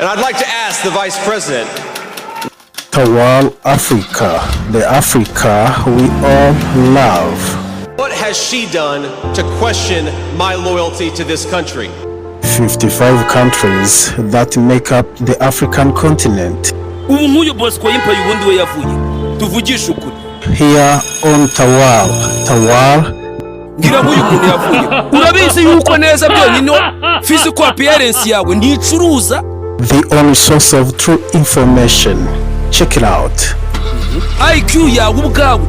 And I'd like to ask the Vice President. Tawal Africa, the Africa we all love. What has she done to question my loyalty to this country? 55 countries that make up the African continent. Ubu nk'uyu Bosco y'impaye ubundi we yavuye. Tuvugisha ukuri. Here on Tawal. Gira nk'uyu muntu yavuye. Urabizi yuko neza byonyine physical appearance yawe nticuruza. The only source of true information. Check it out. IQ yawe ubwawe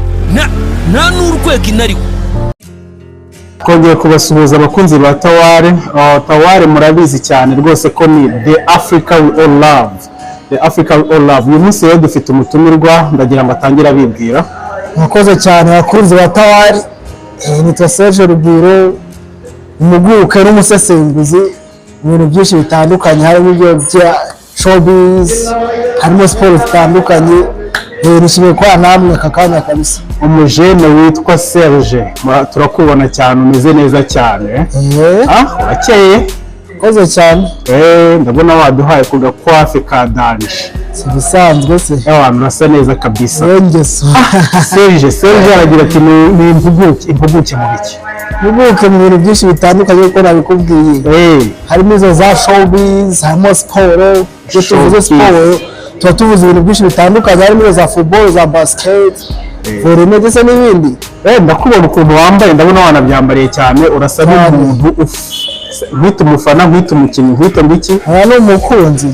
nta n'urwego inariho. Kongeye kubasuhuza abakunzi ba Taware murabizi cyane rwose ko ni the Africa we all love. The Africa we all love. Uyu munsi rero dufite umutumirwa ndagira ngo atangira abibwira. Mwakoze cyane abakunzi ba Taware. Nitwa Serge Rugwiro, umuguruke n'umusesenguzi mu bintu byinshi bitandukanye, harimo ibyo bya showbiz, harimo sport zitandukanye. Nishimiye kwa namwe kakanya kabisa. Umujene witwa Serge, turakubona cyane, umeze neza cyane. Urakeye. Koze cyane. Ndabona waduhaye ku gakwafe ka danje. Sibisanzwe se. Abantu basa neza kabisa. Ngeso. Serge aragira ati ni impuguke mu biki? Impuguke mu bintu byinshi bitandukanye uko nabikubwiye. Harimo izo za showbiz, harimo sport, tuvuze sport. Tuvuze ibintu byinshi bitandukanye, harimo za football, za basket, volley ndetse n'ibindi. Ndakubona ukuntu wambaye, ndabona wanabyambariye cyane, urasa n'umuntu nk'utu mufana, nk'utu mukinnyi, nk'utu mbiki. Ni umukunzi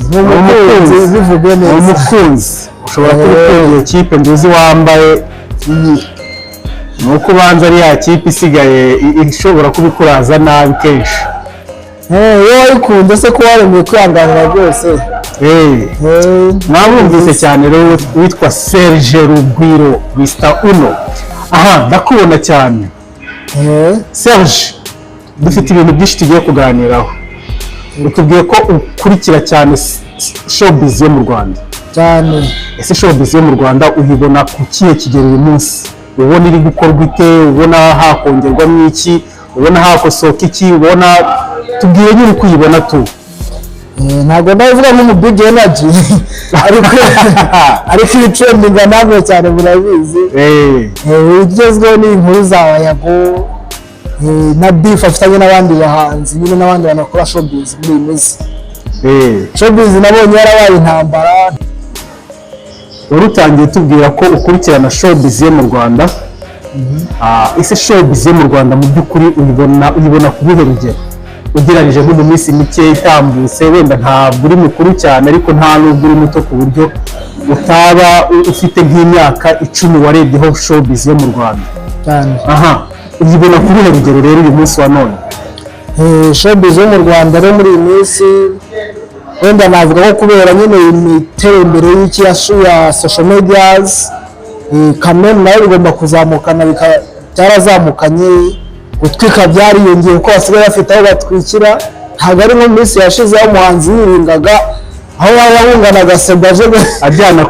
bivuge neza. Umukunzi ushobora kubikora iyo kipe nduzi wambaye nuko ubanza ari ya kipe isigaye ishobora kubikuraza nabi kenshi. Yo ikunda se ko waremeye kwihanganira rwose. Mwabumvise cyane rero witwa Serge Rugwiro Mr. Uno. Ndakubona cyane. Serge, dufite ibintu byinshi tugiye kuganiraho. Utubwiye ko ukurikira cyane showbiz yo mu Rwanda. Cyane. Ese showbiz yo mu Rwanda uyibona ku kihe kigero uyu munsi? Ubona iri gukorwa ite? Ubona hakongerwamo iki? Ubona hakosoka iki? Ubona tubwiye nyine uko uyibona tu. Ntabwo ndavuga nk'umu big energy ariko ibitrendinga ntabwo cyane murabizi. Igezweho ni inkuru za Yago na beef afitanye n'abandi bahanzi nyine n'abandi bantu bakora showbiz muri iyi minsi. Showbiz nabonye yarabaye intambara. Urutangiye tubwira ko ukurikirana showbiz yo mu Rwanda. Ese showbiz yo mu Rwanda mu by'ukuri uyibona ku buhe rugero? Ugereranyije nko mu minsi mike itambutse, wenda ntabwo uri mukuru cyane ariko nta nubwo uri muto ku buryo utaba ufite nk'imyaka 10 warebyeho showbiz yo mu Rwanda. Uyibona ku buhe rugero rero uyu munsi wa none? Showbiz yo mu Rwanda rero muri iyi minsi wenda navuga ko kubera nyine imiterambere y'iki ya social medias, kamera nayo igomba kuzamukana byarazamukanye, gutwika byariyongeye uko basigaye bafite aho batwikira. Ntabwo ari nko minsi yashize aho umuhanzi yiringaga aho yahunganaga sedaje ajyana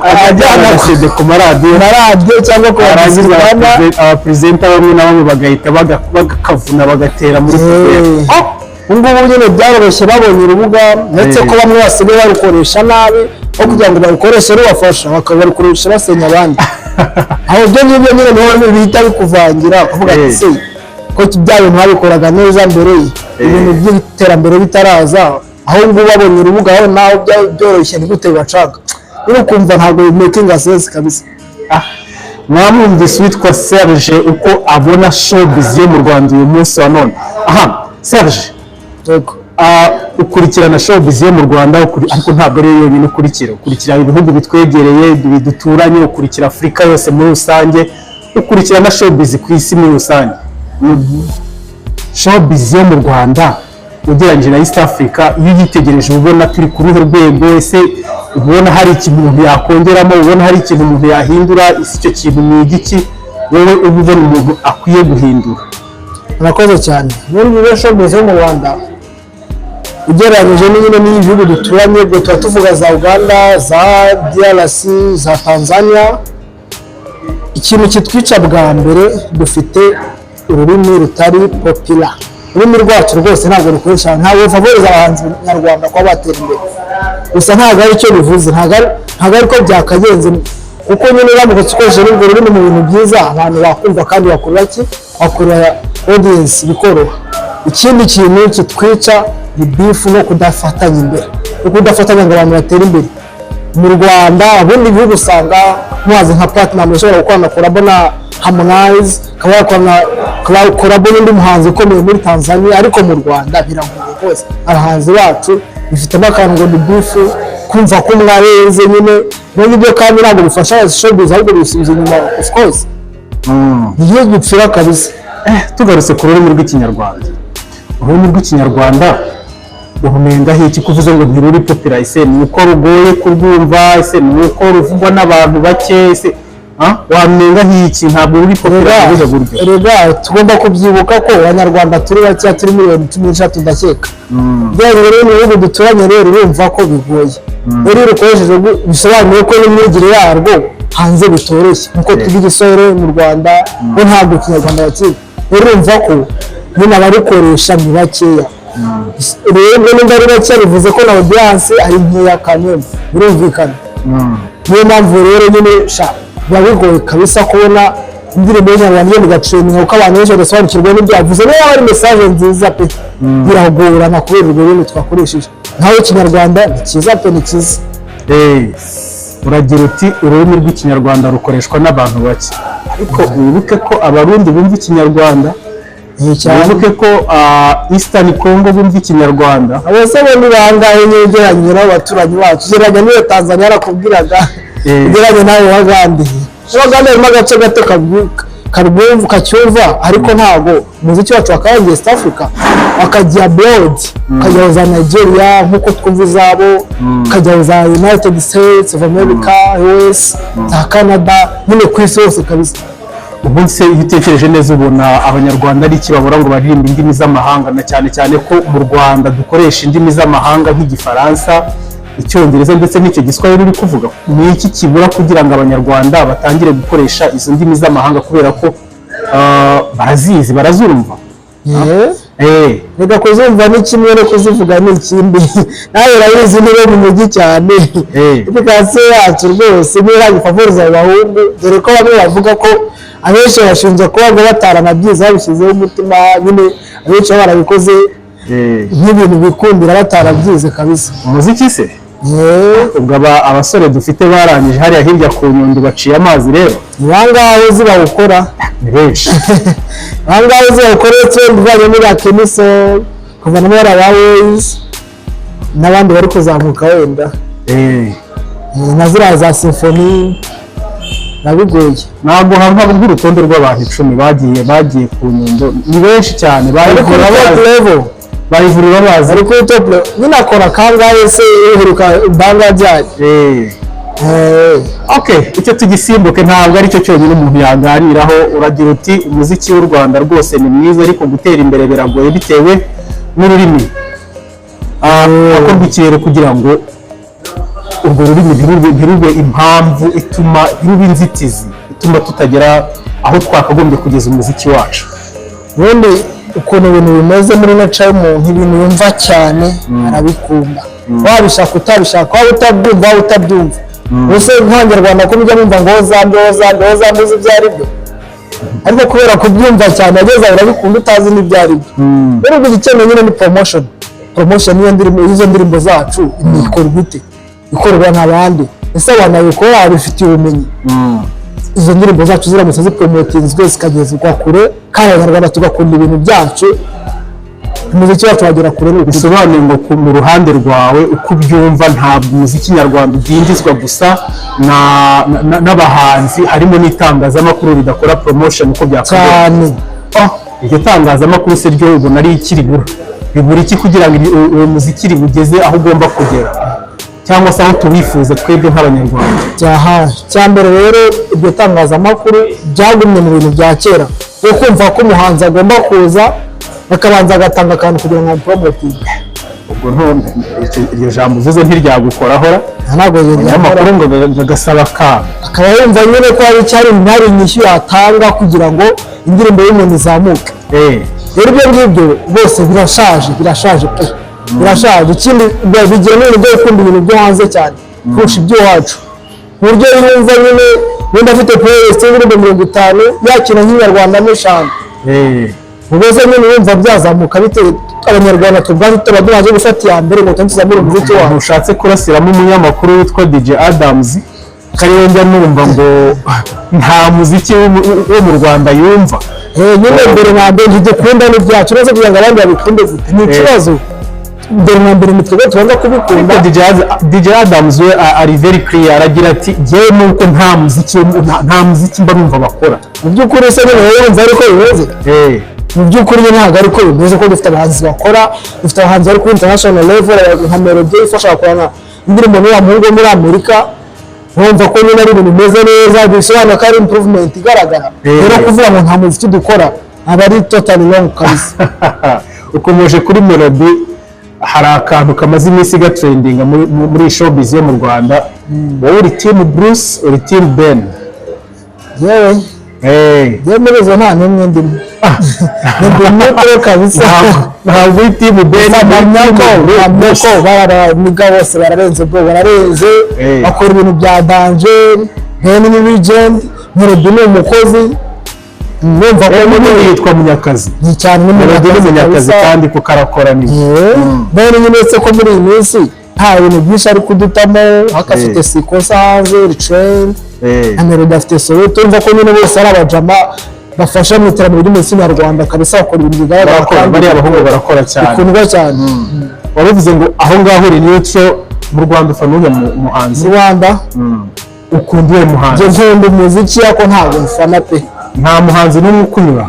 ku maradiyo cyangwa ku bazirikana abapresenta bamwe na bamwe bagahita bagakavuna bagatera muri ngubu nyine byaroroshye babonye urubuga, ndetse ko bamwe basigaye barukoresha nabi aho kugira ngo barukoreshe rubafasha bakabarukoresha basenya abandi. Aho ibyo ngibyo nyine niho bihita bikuvangira kuvuga ati se ko bya bintu babikoraga neza mbere ibintu by'iterambere bitaraza, aho ngubu babonye urubuga aho naho byoroshye nigute bacaga uri kumva ntabwo making sense kabisa. Mwamwumvise witwa Serge uko abona showbiz yo mu Rwanda uyu munsi wa none. Serge, ukurikirana showbiz yo mu Rwanda ariko ntabwo ari yonyine ukurikira ibihugu bitwegereye biduturanye, ukurikira Afrika yose muri rusange, ukurikirana showbiz ku isi muri rusange. Showbiz yo mu Rwanda ugereranyije na East Africa, iyo yitegereje ubona turi ku ruhe rwego? Ese ubona hari ikintu umuntu yakongeramo? Ubona hari ikintu umuntu yahindura? Icyo kintu ni igiki wowe ubona umuntu akwiye guhindura? Murakoze cyane. Muri showbiz yo mu Rwanda ugereranyije nyine n'ibihugu duturanye, ubwo tuba tuvuga za Uganda, za DRC, za Tanzania. Ikintu kitwica bwa mbere, dufite ururimi rutari popular. Ururimi rwacu rwose ntabwo rukoresha, ntabwo favoriza abahanzi nyarwanda kwa batera imbere. gusa ntabwo ari cyo bivuze, ntabwo ari ko byakagenze, kuko nyine uramutse ukoresheje urwo rurimi mu bintu byiza abantu bakumva kandi bakurura audience bikoroha. Ikindi kintu kitwica ni beef no kudafatanya imbere, no kudafatanya ngo abantu batere imbere. Mu Rwanda ubundi bihugu usanga muhazi nka Platinum ushobora gukorana collabo na Harmonize, akaba yakorana collabo n'undi muhanzi ukomeye muri Tanzania, ariko mu Rwanda biragoye rwose. Abahanzi bacu bifitemo akantu ngo ni beef, kumva ko mwarenze nyine n'ibyo, kandi ntabwo bifasha showbiz ahubwo bisubiza inyuma of course. Niyo gipfira kabisa. Tugarutse ku rurimi rw'ikinyarwanda, ururimi rw'ikinyarwanda urumengaho iki kuvuze ngo ntiruri popular? Ese ni uko rugoye kurwumva? Ese ni uko ruvugwa n'abantu bake? Ese wamengaho iki? Ntabwo ruri popular buze buryo. Rega tugomba kubyibuka ko abanyarwanda turi bake, turi miliyoni 13 ndakeka. Rero mu bihugu duturanye rero urumva ko bigoye. Rero rukoresheje bisobanuye ko n'imyigire yarwo hanze bitoroshye, nkuko tugira igisore mu Rwanda bo ntabwo ikinyarwanda bakiri. Rero urumva ko nyine abarikoresha ni bakeya. Rero nimba ari bake bivuze ko na audience ari nkeya kamwe, birumvikana. Niyo mpamvu rero nyine biba bigoye kabisa kubona indirimbo y'Inyarwanda igenda igatrendinga kuko abantu benshi badasobanukirwa n'ibyavuze. Niyo yaba ari message nziza pe, biragorana kubera urwo rurimi twakoresheje. Naho ikinyarwanda ni cyiza pe, ni cyiza. Uragira uti ururimi rw'ikinyarwanda rukoreshwa n'abantu bake, ariko wibuke ko abarundi bumva ikinyarwanda, wibuke ko Eastern Congo bumva ikinyarwanda. Abose bo ni bangahe nyegeranye n'abaturanyi bacu? Geranya niyo Tanzania yarakubwiraga, geranya nawe Wagande. Wagande harimo agace gato karwumva kacyumva, ariko ntabwo umuziki wacu wakarangiye East Africa, akajya abroad, akajya za Nigeria nkuko twumva izabo, akajya za United States of America, US, za Canada, nyine ku isi hose kabisa. Ubu se iyo utekereje neza ubona abanyarwanda ari iki babura ngo baririmbe indimi z'amahanga, na cyane cyane ko mu Rwanda dukoresha indimi z'amahanga nk'igifaransa, icyongereza ndetse n'icyo giswahili uri kuvuga? Ni iki kibura kugira ngo abanyarwanda batangire gukoresha izo ndimi z'amahanga, kubera ko barazizi, barazumva? Reka kuzumva ni kimwe no kuzivuga ni ikindi. Nawe urabizi niwe mu mujyi cyane, edukasiyo yacu rwose niyo yagufavoriza abahungu, dore ko bamwe bavuga ko abenshi bashinja kuba ngo bataranabyize babishyizeho umutima, nyine abenshi barabikoze nk'ibintu bikundira batarabyize kabisa. Umuziki se ubwo abasore dufite barangije hariya hirya ku Nyundo baciye amazi, rero ni bangahe uzi bawukora? ni benshi. Bangahe uzi bawukora? Twebwe muri Akemiso kuva na Mora Ways n'abandi bari kuzamuka wenda na ziriya za Symphony nabigoye. Ntabwo hamwe nk'urutonde rw'abantu 10 bagiye ku Nyundo, ni benshi cyane. Barivurira bazi ariko top level nyine akora kangahe se iheruka banga byari. Okay, icyo tugisimbuke ntabwo ari cyo cyonyine umuntu yaganiraho. Uragira uti umuziki w'u Rwanda rwose ni mwiza, ariko gutera imbere biragoye bitewe n'ururimi. Akorwa ikirere kugira ngo urwo rurimi ntirube impamvu ituma ntirube inzitizi ituma tutagera aho twakagombye kugeza umuziki wacu. Ubundi ukuntu ibintu bimeze muri naca y'umuntu, ibintu yumva cyane arabikunda, wabishaka utabishaka, waba utabyumva waba utabyumva. Ubuse nk'Abanyarwanda ko mujya mwumva ngo hozambe uzi ibyo ari byo, ariko kubera kubyumva cyane ageze urabikunda utazi n'ibyo ari byo. Rero ubwo igikeneye nyine ni promotion y'izo ndirimbo zacu. Ikorwa ite? Ikorwa n'abandi. Ese abantu babikora babifitiye ubumenyi? Izo ndirimbo zacu ziramutse zipromotinzwe zikagezwa kure, kandi Abanyarwanda tugakunda ibintu byacu, umuziki wacu wagera kure. Bisobanuye ngo mu ruhande rwawe uko ubyumva, ntabwo umuziki nyarwanda udindizwa gusa n'abahanzi, harimo n'itangazamakuru ridakora promotion uko byakabaye. Iryo tangazamakuru se ryo ubona ari ikiribura? Bibura iki kugira ngo uwo muziki bugeze aho ugomba kugera, cyangwa se aho tubifuza twebwe nk'Abanyarwanda? Cyambere rero iryo tangazamakuru byagumye mu bintu bya kera, yo kumva ko umuhanzi agomba kuza bakabanza agatanga akantu kugira ngo promoting. Ubwo iryo jambo uvuze ntiryagukoraho? Ntabwo amakuru ngo bagasaba akaba yumva nyine ko hari cyari imari nyinshi yatanga kugira ngo indirimbo y'umuntu izamuke. Rero ibyo ngibyo bose birashaje pe. birashaje. Ikindi bigira n'ibintu byo gukunda ibintu byo hanze cyane kurusha iby'iwacu, ku buryo yumva nyine wenda afite playlist y'indirimbo 50 yakina nk'inyarwanda n'eshanu, ubwo nyine wumva byazamuka bitewe abanyarwanda tubwaje tuba duhaje gufata iya mbere ngo tuzamure umuziki wacu. Ushatse kurasiramo umunyamakuru witwa DJ Adams kariyo njya numva ngo nta muziki wo mu Rwanda yumva. Nyine mbere na mbere ntidukunda n'ibyacu uretse kugira ngo abandi babikunde gute ni ikibazo. Mbere na mbere nitwe tubanza kubikunda. DJ Adams we ari very clear, aragira ati jewe nuko nta muziki mba numva bakora. Mu by'ukuri se niba wumva ariko bimeze, mu by'ukuri ntabwo ariko bimeze, ko dufite abahanzi bakora, dufite abahanzi bari ku international level nka Melody ifasha gukorana indirimbo n'uwa muhungu wo muri Amerika, wumva ko nyine ari ibintu bimeze neza, bisobanura ko ari improvement igaragara. Rero kuvuga ngo nta muziki dukora aba ari totally wrong kabisa. Ukomeje kuri Melody, hari akantu kamaze iminsi gatrendinga muri showbiz yo mu Rwanda, wowe uri team Bruce uri team Ben? Yemerezo nta n'umwe ndimo. Ndimo kabisa. Ntabwo uri team Ben, ntabwo baraniga bose bararenze bwo bararenze, bakora ibintu bya danger, Ben ni legend, Melody ni umukozi. Numva ko yitwa Munyakazi. Ni cyane n'Umunyakazi kandi kuko arakora neza. Ben nyine se ko muri iyi minsi nta bintu byinshi ari kudutamo, akafite sikosa hanze retrain, Melody afite solo, tumva ko nyine bose ari abajama bafasha mu iterambere ry'umuziki nyarwanda kabisa, bakora ibintu bigaragara kandi bari abahungu barakora cyane, bikundwa cyane. Wabivuze ngo aho ngaho uri nico mu Rwanda ufana uyu muhanzi mu Rwanda ukunda uyu muhanzi? Je nkunda umuziki yako ntabwo mfana pe, nta muhanzi n'umwe ukunyura.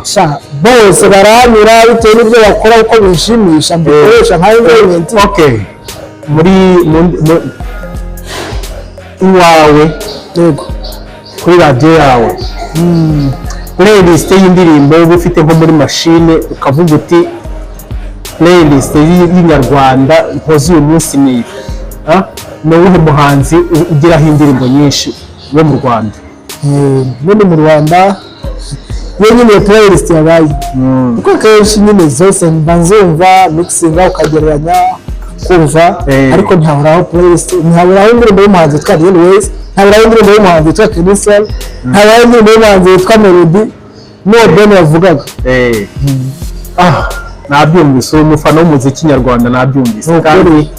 Bose baranyura bitewe n'ibyo bakora uko bishimisha, mbikoresha nka environment. Okay, muri iwawe yego kuri radio yawe playlist y'indirimbo uba ufite nko muri machine ukavuga uti playlist y'inyarwanda nkoze uyu munsi ni uwuhe muhanzi ugiraho indirimbo nyinshi wo mu Rwanda? Nyine mu Rwanda nyine playlist yabaye kuko kenshi nyine zose mba nzumva mixinga ukagereranya kumva, ariko ntaburaho playlist, ntaburaho indirimbo y'umuhanzi witwa Anyways, ntaburaho indirimbo y'umuhanzi witwa Kinisel, ntaburaho indirimbo y'umuhanzi witwa Melody n'uwo Ben yavugaga. Nabyumvise, uwo mufana w'umuziki nyarwanda nabyumvise kandi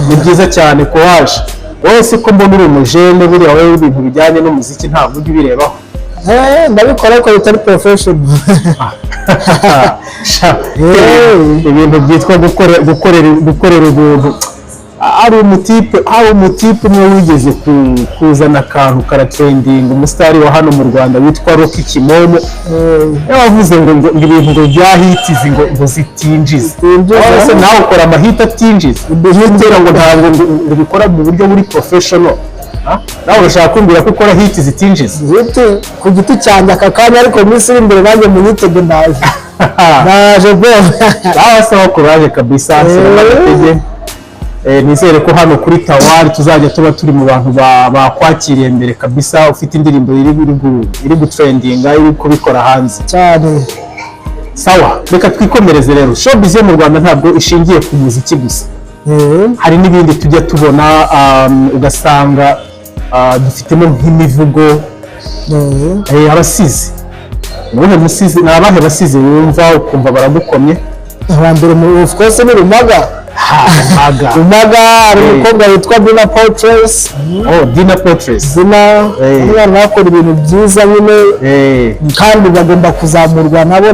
ni byiza cyane ko waje. Wowe si ko mbona uri umujene, buriya wowe ibintu bijyanye n'umuziki ntabwo ujya ubirebaho? Ndabikora ariko bitari professional. Ibintu byitwa gukorera ubuntu. Ari umutipe umwe wigeze kuzana akantu karatrending, umusitari wa hano mu Rwanda witwa Rocky Kimomo, yavuze ngo ibintu ngo bya hits ngo zitinjiza. Ese nawe ukora amahita atinjiza? Ndizera ngo ntabwo ubikora mu buryo buri professional. Nawe urashaka kumbwira ko ukora hits zitinjiza? Ku giti cyanjye aka kanya, ariko minsi iri imbere nanjye munyitege naje. Naje bwo. Abasaba courage kabisa, sinagatege. Nizere ko hano kuri Tawari tuzajya tuba turi mu bantu bakwakiriye mbere kabisa, ufite indirimbo iri gutrendinga, iri kubikora hanze cyane. Sawa, reka twikomereze rero. Showbiz yo mu Rwanda ntabwo ishingiye ku muziki gusa, hari n'ibindi tujya tubona ugasanga dufitemo nk'imivugo. Abasizi, ni abahe basizi wumva ukumva baragukomye? Abambere of course ni Rumaga. Rumaga ari umukobwa witwa Dina Portress. Dina Portress. Dina umwana wakora ibintu byiza nyine, kandi bagomba kuzamurwa nabo.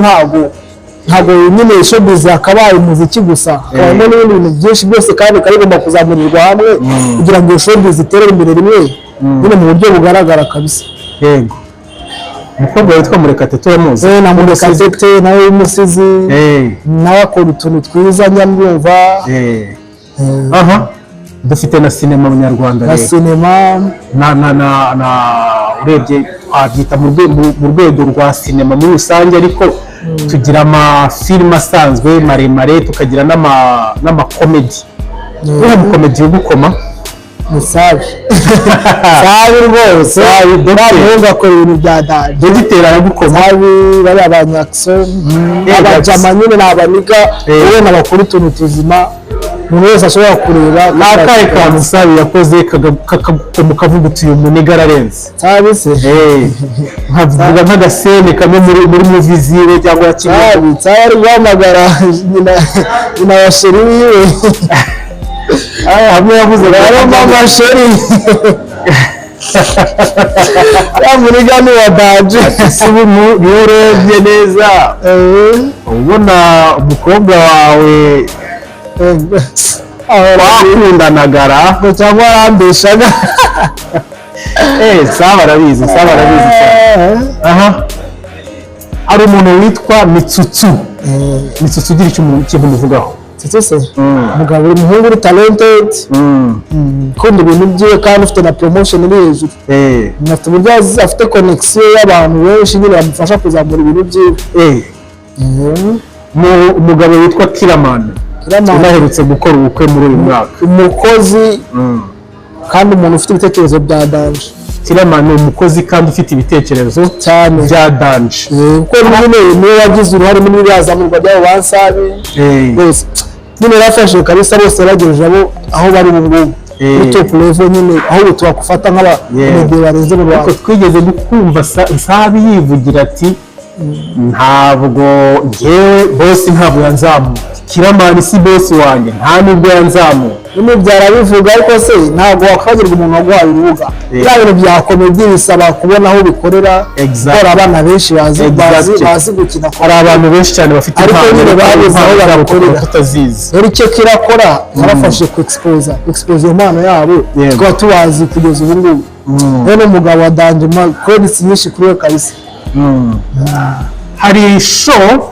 Ntabwo nyine showbiz akabaye umuziki gusa, harimo n'ibindi bintu byinshi byose kandi karigomba kuzamurirwa hamwe kugira ngo showbiz itere imbere rimwe nyine mu buryo bugaragara kabisa. Yego, umukobwa witwa Murekatete uramuzi? Na Murekatete nawe w'umusizi, nawe akora utuntu twiza nyamwumva. Dufite na sinema mu Nyarwanda rero, na sinema urebye twabyita mu rwego rwa sinema muri rusange, ariko tugira amafilime asanzwe maremare, tukagira n'amakomedi. Uriya mukomedi ugukoma ni Sabi. Sabi rwose, ntabwo akora ibintu bya danje. Dogiteri aragukoma. Sabi bari abanyakso, abajama nyine ni abaniga, ubona bakora utuntu tuzima umuntu wese ashobora kureba n'akahe kantu Sabi yakoze kavuga uti uyu muniga ararenze cyabise nkavuga nk'agasene kamwe muri movie ziwe cyangwa ya kimwe cyari guhamagara nyina wa sheri wiwe hamwe yavuze rero mama sheri ya muniga ni wa daje ese ubu niyo urebye neza ubona umukobwa wawe wakundanaga cyangwa arambeshaga Sawa arabizi cyane aha hari umuntu witwa Mitsutsu ugira ikintu muvugaho se umugabo uri muhungu uri talented ukunda ibintu byiwe kandi ufite na promotion iri hejuru afite uburyo afite connection y'abantu benshi nyine bamufasha kuzamura ibintu byiwe umugabo witwa Kiramani unaherutse gukora ubukwe muri uyu mwaka umukozi kandi umuntu ufite ibitekerezo bya danje Kiramani ni umukozi kandi ufite ibitekerezo cyane bya danje kuko niwe wagize uruhare muri ibyazamurwa by'abo bansabe bose nyine rafashe kabisa bose bagejeje aho bari ubu ngubu kuri top level nyine aho twakufata nk'abantu barenze mu Rwanda ariko twigeze kumva Sabi yivugira ati ntabwo ngewe bosi ntabwo yanzamuye Kiramani si bosi wanjye nta nubwo yanzamuye nyine byarabivuga ariko se ntabwo wakagirwa umuntu waguhaye urubuga bya bintu bya komedi bisaba kubona aho bikorera gukora abana benshi bazi gukina hari abantu benshi cyane bafite ariko nyine babuze aho babikorera tutazizi rero icyo kirakora yarafashe expose impano yabo tukaba tubazi kugeza ubu ngubu rero umugabo wa danje credits nyinshi kuri we kabisa hari show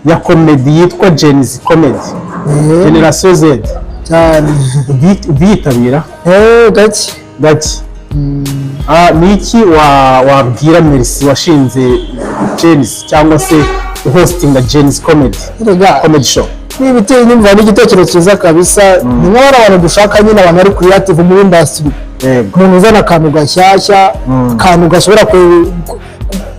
ya comedy yitwa Jen's Comedy Generation Z cyane biyitabira gake niki wabwira Merci washinze Jen's cyangwa se hostinga Jen's Comedy show ni biteye nyumva n'igitekerezo cyiza kabisa ni nk'abana abantu dushaka nyine abantu ari creative muri industry umuntu uzana akantu gashyashya akantu gashobora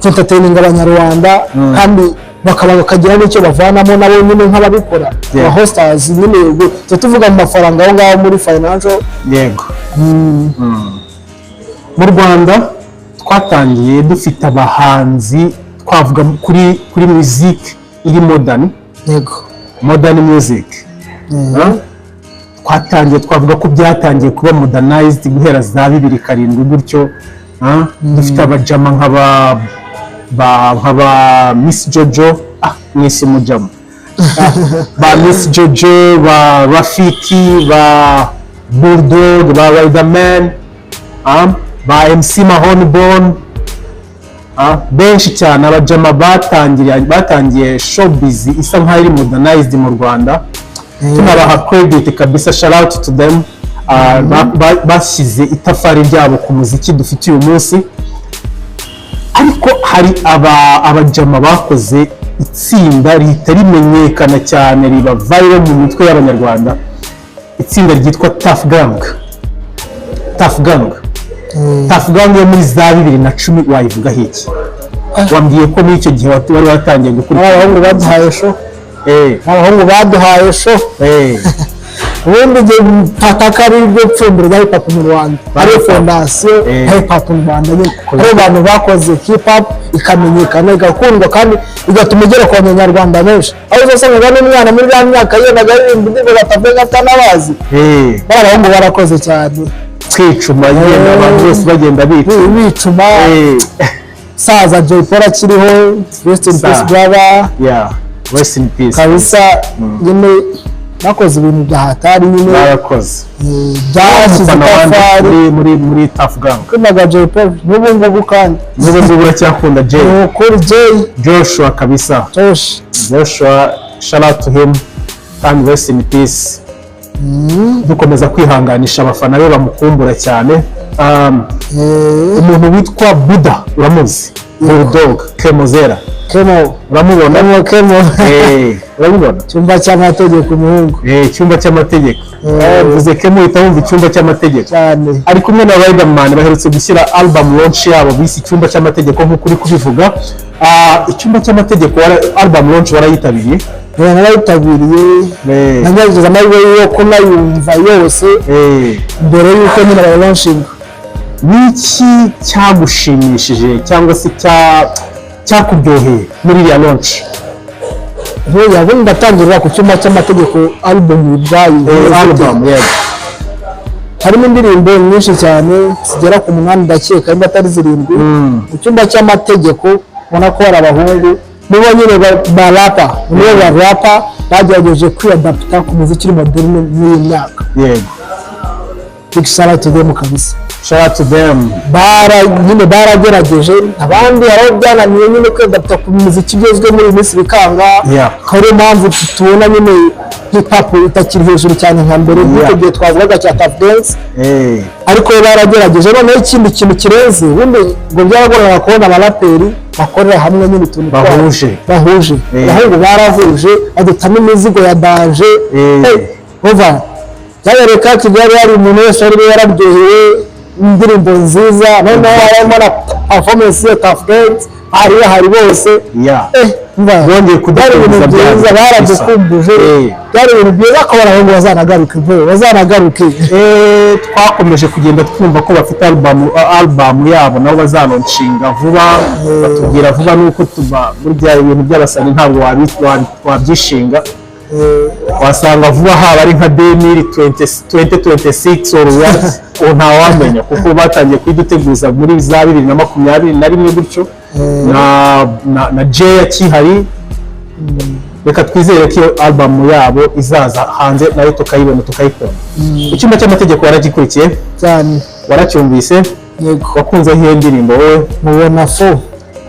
entertaining abanyarwanda kandi bakagira n'icyo bavanamo nabo nyine nk'ababikora aba hosters nyine tuvuga mu mafaranga aho ngaho muri financial yego mu Rwanda twatangiye dufite abahanzi twavuga kuri music iri modern music twavuga ko byatangiye kuba modernized guhera za 2007 gutyo dufite abajama nk'aba Miss Jojo mwese mujama ba Miss Jojo ba Rafiki ba Bulldog ba Riderman ba MC Mahonibon benshi cyane abajama batangiye showbiz isa nkaho iri modernized mu Rwanda tunabaha credit kabisa, shout out to them. Bashyize itafari ryabo ku muziki dufite uyu munsi. Ariko hari abajama bakoze itsinda rihita rimenyekana cyane riba viral mu mitwe y'abanyarwanda, itsinda ryitwa Tough Gang. Tough Gang yo muri za 2010 wayivuga hiki? Wambwiye ko muri icyo gihe wari watangiye gukurikira abahungu baduhaye show. Abahungu baduhaye show. Ubundi je pataka ari byo pfumbiro rya hip hop mu Rwanda. Ari fondation hip hop mu Rwanda nyine. Ari abantu bakoze hip hop ikamenyekana igakundwa kandi igatuma igera ku banyarwanda benshi. Aho uzasanga n'umwana muri ya myaka ye nagaririmba indirimbo batavuga atanabazi. Abahungu barakoze cyane. Twicuma yenda abantu bose bagenda bicuma. Saza Joy Paul akiriho, rest in peace brother. Yeah, rest in peace. Kabisa nyine nakoze ibintu bya hatari nyine. Barakoze. Byashyize itafari muri Tough Gang. Kunaga Joy Paul n'ubu kandi. N'ubu uracyakunda Jay. Kuri Jay. Joshua kabisa. Joshua, shout out to him and rest in peace. Dukomeza kwihanganisha abafana be bamukumbura cyane. Umuntu witwa Buda uramuzi? Bulldog Kemozera. Uramubona? Kemo. Uramubona? Cyumba cy'amategeko umuhungu. Cyumba cy'amategeko. Uvuze Kemo uhita wumva icyumba cy'amategeko. Cyane. Ari kumwe na Riderman baherutse gushyira album launch yabo bise icyumba cy'amategeko nk'uko uri kubivuga. Icyumba cy'amategeko album launch warayitabiriye? narayitabiriye nagerageje amahirwe yo kunayumva yose mbere y'uko nyine bayironshinga. Niki cyagushimishije cyangwa se cyakuryoheye muri iriya launch? Ubundi ndatangirira ku cyuma cy'amategeko album ubwayo. Harimo indirimbo nyinshi cyane zigera ku 8 ndakeka nimba atari 7. Mu cyumba cy'amategeko ubona ko hari abahungu nibo nyine barapa bagerageje kwiadapta ku muziki uri moderne n'iyi myaka. Big shout out to them kabisa. Shout out to them. Baragerageje abandi aho byananiye nyine kwiadapta ku muziki ugezwe muri minsi bikanga. Kare mpamvu tubona nyine hip hop itakiri hejuru cyane nka mbere nk'uko gihe twavugaga cya tap dance. Ariko baragerageje noneho ikindi kintu kireze ubundi ngo byaragoraga kubona abaraperi bakorera hamwe nyine utuntu bahuje abahungu baravuje badutamo imizigo ya danger over byareka Kigali hari umuntu wese ari yararyoheye indirimbo nziza noneho harimo na performance ya Tough Dance hari bose bongeye kudakubuza byiza baradukumbuje byari ibintu byiza ko barahungu bazanagaruke twakomeje kugenda twumva ko bafite album yabo nabo bazanonshinga vuba batubwira vuba nuko tuba muri bya ibintu by'abasani ntabwo wabyishinga wasanga vuba haba ari nka 2026 or what ntawamenya kuko batangiye kwiduteguza muri za 2021 gutyo na Jay yakihari. Reka twizere ko album yabo izaza hanze nayo tukayibona tukayikora. Icyumba cy'amategeko waragikurikiye cyane waracyumvise wakunze iyo ndirimbo wowe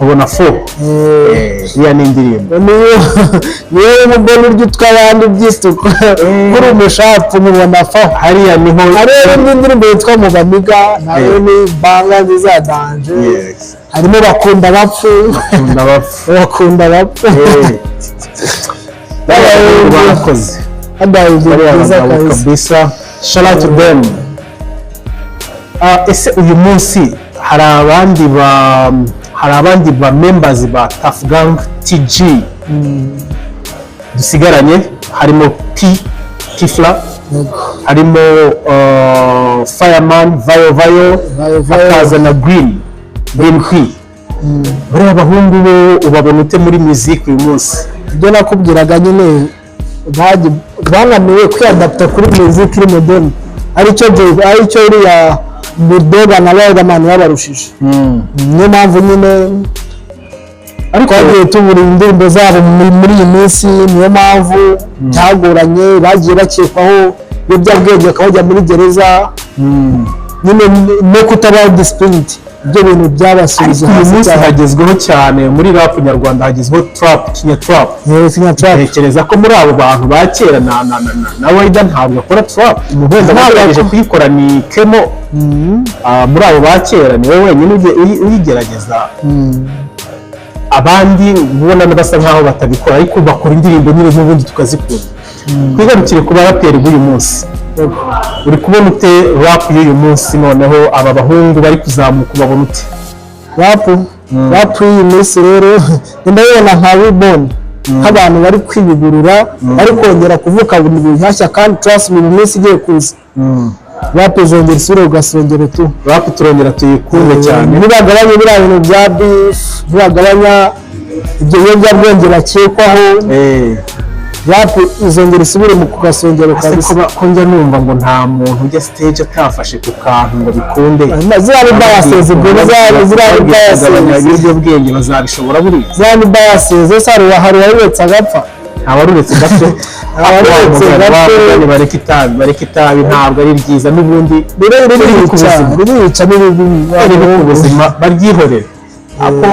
ubona fo iya ni indirimbo niyo mubona uryo tw'abandi by'isuku kuri umushapu mubona fo hariya niho hari indirimbo yitwa Mubamiga nayo ni banga nziza danger harimo bakunda bapfu barakoze kabisa. Shout out to them. Ese uyu munsi hari abandi ba members ba Tough Gang TG dusigaranye, harimo Tifla, harimo Fireman Vayo hakaza na Green P. Bariya abahungu bo ubabona ute muri music uyu munsi? Ibyo nakubwiraga nyine bananiwe kwiadapta kuri music iri modern aricyo uriya Budoga na Riderman yabarushije. Niyo mpamvu nyine ariko bagiye tubura indirimbo zabo muri iyi minsi, niyo mpamvu byagoranye bagiye bakekwaho ibiyobyabwenge bakajya muri gereza nyine no kutaba disciplined. Ibyo bintu byabasubiza hasi cyane. Hagezweho cyane muri rap nyarwanda, hagezweho trap, Kenya trap. Ntekereza ko muri abo bantu ba kera na Wida ntabwo akora trap. Umuhenda bagejeje kuyikora ni Kemo. Muri abo ba kera ni wowe wenyine uyigerageza. Abandi ubona basa nkaho batabikora ariko bakora indirimbo nyine n'ubundi tukazikunda. Twigarukire ku baraperi b'uyu munsi. Uri kubona ute rap y'uyu munsi noneho aba bahungu bari kuzamuka ubabona ute? Rap y'uyu munsi rero ndabona nka Reborn nk'abantu bari kwibigurura bari kongera kuvuka buri bushyashya kandi trust mu minsi igiye kuza. Rap zongera isura ugasongera tu rap turongera tuyikunde cyane, nibagabanya biriya bintu bya beef, nibagabanya ibyo biyobyabwenge bakekwaho rap izongera isubire mu kugasongera kabisa. Ko njya numva ngo nta muntu ujya stage atafashe ku kantu ngo bikunde. Ziriya biases ibiyobyabwenge bazabishobora buriya. Ziriya biases zose hari uwaruretse agapfa, abaruretse gato bareka itabi ntabwo ari ryiza n'ubundi ririca n'ubuzima baryihorera. Ako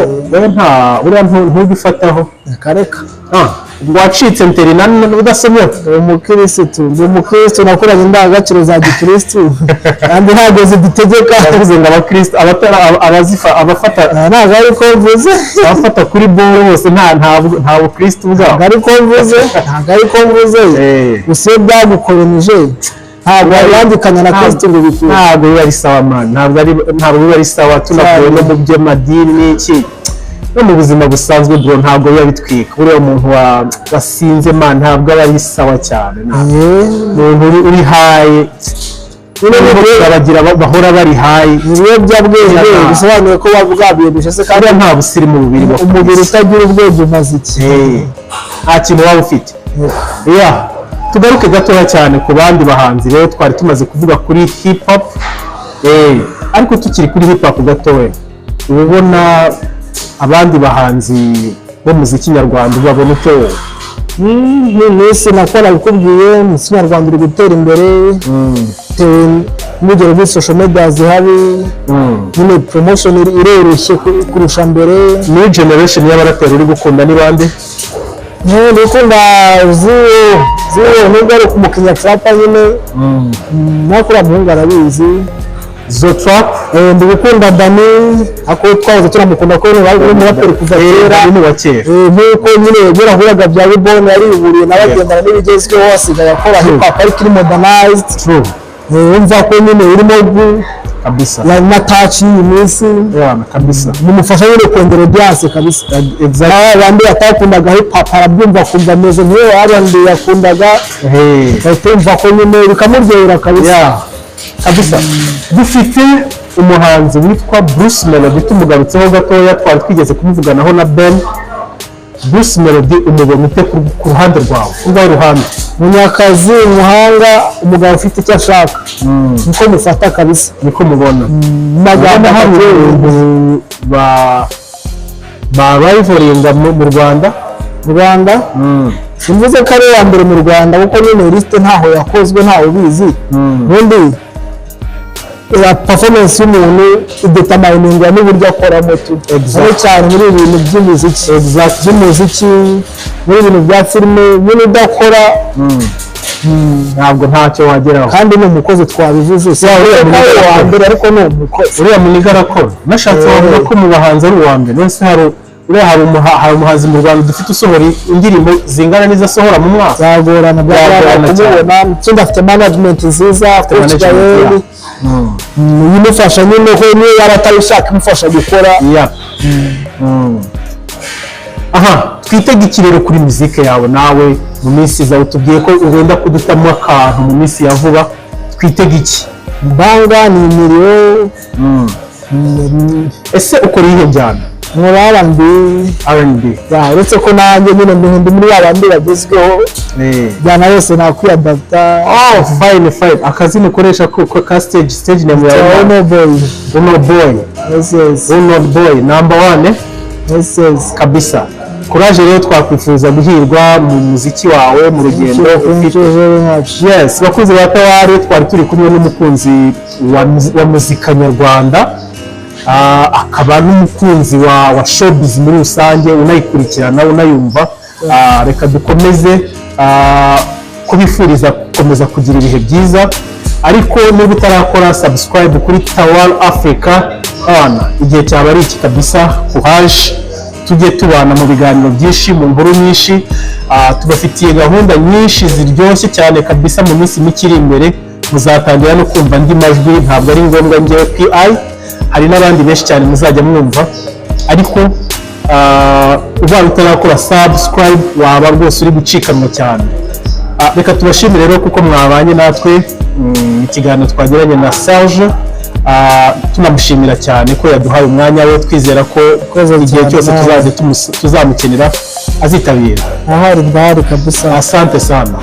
uriya ntugifataho kareka wacitse interina udasomye. umukristo nakoranye indangagaciro za gikristo kandi ntabwo zidutegeka. Yavuze ngo abakristo abafata ntabwo ariko mvuze, abafata kuri boro bose nta bukristo bwabo. ntabwo ariko mvuze gusa iyo byagukolonije ntabwo wandikanya na Kristo ngo bikure. Ntabwo biba ari sawa man, ntabwo biba ari sawa. Tunavuye no mu by'amadini n'iki no mu buzima busanzwe bro ntabwo biba bitwika buriya umuntu wasinze man ntabwo aba ari sawa cyane umuntu uri haye bagira bahora bari haye ibiyobyabwenge bisobanuye ko bwabiyemeje se kandi nta busiri mu mubiri umubiri utagira ubwenge umaze iki nta kintu waba ufite tugaruke gatoya cyane ku bandi bahanzi rero twari tumaze kuvuga kuri hip hop ariko tukiri kuri hip hop gatoya ubona abandi bahanzi b'umuziki nyarwanda ubabona icyo mwese nakora bikubwiye umuziki nyarwanda uri gutera imbere n'urugero kuri social media zihari nyine promotion iroroshye kurusha mbere new generation y'abaraperi uri gukunda ni bande ndikunda ziyo nubwo ari umukinya trap nyine nakora muhungu arabizi zo trap ndi gukunda Dani ako twahoze turamukunda ko ari umuraperi kuva kera nk'uko nyine yarahuraga bya Bibone yariburiye n'abagendana n'ibigezweho asigaye akora hip hop ariko iri modernized umva ko nyine urimo kabisa na touch iyi minsi kabisa nimufasha nyine kongera audience kabisa abandi atakundaga hip hop arabyumva kumva meze niyo abandi yakundaga batumva ko nyine bikamuryohera kabisa kabisa dufite umuhanzi witwa Bruce Melody tumugarutseho gatoya twari twigeze kumuvuganaho na Ben Bruce Melody umubona ute ku ruhande rwawe urwa ruhande munyakazi umuhanga umugabo ufite icyo ashaka niko mufata kabisa niko mubona magana hamwe ba rivalinga mu Rwanda simvuze ko ari wa mbere mu Rwanda kuko nyine liste ntaho yakozwe ntaho ubizi ubundi performance y'umuntu idetermininga n'uburyo akoramo cyane muri ibintu by'umuziki muri ibintu bya filime nyine udakora ntabwo ntacyo wageraho kandi ni umukozi twabivuze wa mbere ariko ni umukozi uriya muniga arakora nashatse wavuga ko mu bahanzi ari uwa mbere wese hari umuhanzi mu Rwanda dufite usohora indirimbo zingana n'izo asohora mu mwaka byagorana kumubona ikindi afite management nziza afite yimufasha nyine ko niyo yaba atabishaka imufasha gukora twitega ikirero kuri muzike yawe nawe mu minsi iza utubwiye ko ugenda kudutamo akantu mu minsi ya vuba twitega iki banga ni imiriyo ese ukora iyo njyana muri R&B uretse ko nanjye nyine ndi muri babandi bagezweho njyana yose nakwiyadapta fine akazi mukoresha ka stage name yawe Uno Boy number 1 kabisa courage rero twakwifuza guhirwa mu muziki wawe mu rugendo bakuzi ba Tawari twari turi kumwe n'umukunzi wa muzika nyarwanda akaba n'umukunzi wa showbiz muri rusange unayikurikirana unayumva reka dukomeze kubifuriza gukomeza kugira ibihe byiza ariko niba utarakora subscribe kuri Tawari Africa igihe cyaba ari iki kabisa kuhaje tujye tubana mu biganiro byinshi mu nkuru nyinshi tubafitiye gahunda nyinshi ziryoshye cyane kabisa mu minsi mike iri imbere muzatangira no kumva andi majwi ntabwo ari ngombwa ngewe PI hari n'abandi benshi cyane muzajya mwumva ariko ubaye utarakora subscribe waba rwose uri gucikanwa cyane reka tubashimire rero kuko mwabanye natwe ikiganiro twagiranye na Serge tunamushimira cyane ko yaduhaye umwanya we twizera ko igihe cyose tuzamukenera azitabira ahari kabisa asante sana